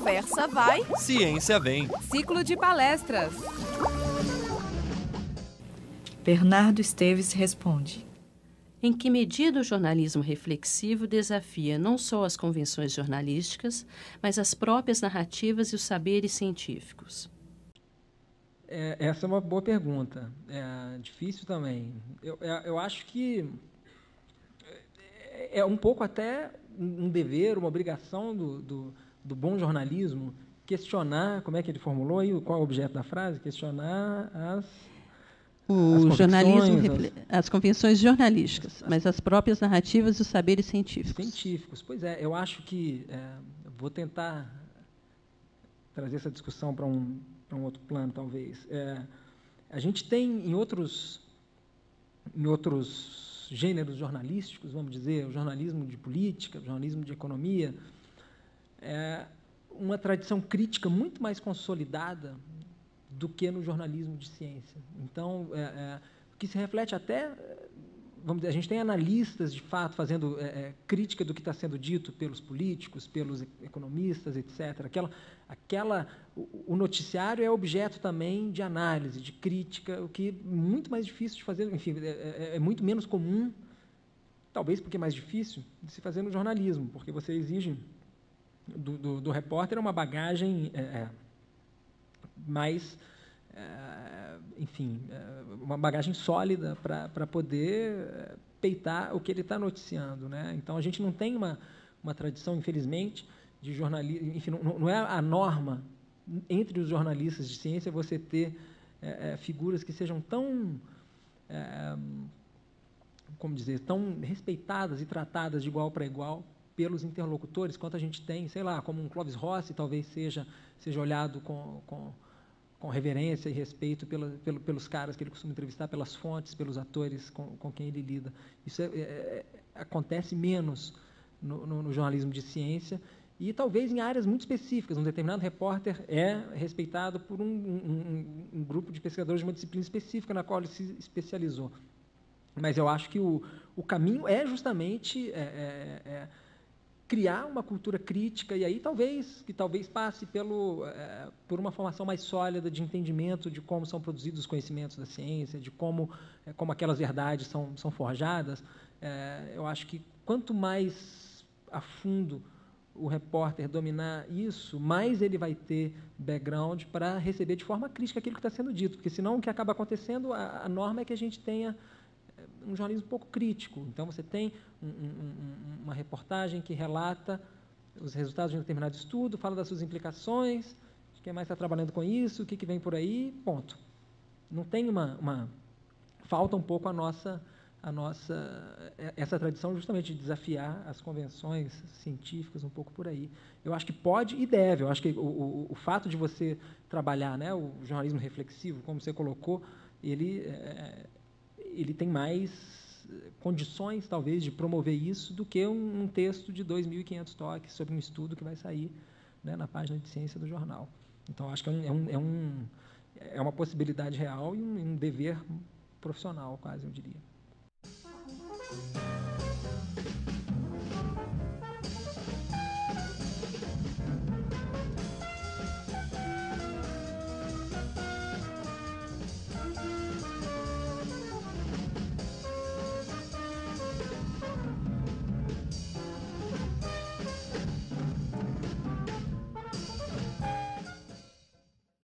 Conversa vai, ciência vem. ciclo de palestras. Bernardo Esteves responde. Em que medida o jornalismo reflexivo desafia não só as convenções jornalísticas, mas as próprias narrativas e os saberes científicos? Essa é uma boa pergunta. É difícil também. Eu acho que é um pouco até um dever, uma obrigação do bom jornalismo questionar, como é que ele formulou aí, qual é o objeto da frase? Questionar as convenções jornalísticas, mas as próprias narrativas e os saberes científicos. Pois é, eu acho que vou tentar trazer essa discussão para um outro plano, talvez. A gente tem em outros gêneros jornalísticos, vamos dizer, o jornalismo de política, o jornalismo de economia, uma tradição crítica muito mais consolidada do que no jornalismo de ciência. Então, o que se reflete até, vamos dizer, a gente tem analistas, de fato, fazendo crítica do que está sendo dito pelos políticos, pelos economistas, etc. O noticiário é objeto também de análise, de crítica, o que é muito mais difícil de fazer, enfim, é muito menos comum, talvez porque é mais difícil, de se fazer no jornalismo, porque você exige do repórter uma bagagem mais, enfim, uma bagagem sólida para poder peitar o que ele está noticiando, né? Então, a gente não tem uma tradição, infelizmente, de jornalismo, enfim, não é a norma entre os jornalistas de ciência você ter figuras que sejam tão, como dizer, tão respeitadas e tratadas de igual para igual pelos interlocutores, quanto a gente tem, sei lá, como um Clóvis Rossi, talvez seja olhado com reverência e respeito pelos caras que ele costuma entrevistar, pelas fontes, pelos atores com quem ele lida. Isso acontece menos no jornalismo de ciência e talvez em áreas muito específicas. Um determinado repórter é respeitado por um grupo de pesquisadores de uma disciplina específica na qual ele se especializou. Mas eu acho que o caminho é justamente criar uma cultura crítica, e aí talvez passe por uma formação mais sólida de entendimento de como são produzidos os conhecimentos da ciência, de como aquelas verdades são forjadas. Eu acho que quanto mais a fundo o repórter dominar isso, mais ele vai ter background para receber de forma crítica aquilo que está sendo dito, porque senão o que acaba acontecendo, a norma é que a gente tenha um jornalismo pouco crítico. Então, você tem uma reportagem que relata os resultados de um determinado estudo, fala das suas implicações, de quem mais está trabalhando com isso, o que vem por aí, ponto. Não tem falta um pouco essa tradição justamente de desafiar as convenções científicas um pouco por aí. Eu acho que pode e deve. Eu acho que o fato de você trabalhar, né, o jornalismo reflexivo, como você colocou, ele tem mais condições, talvez, de promover isso do que um texto de 2.500 toques sobre um estudo que vai sair, né, na página de ciência do jornal. Então, acho que é uma possibilidade real e um dever profissional, quase, eu diria.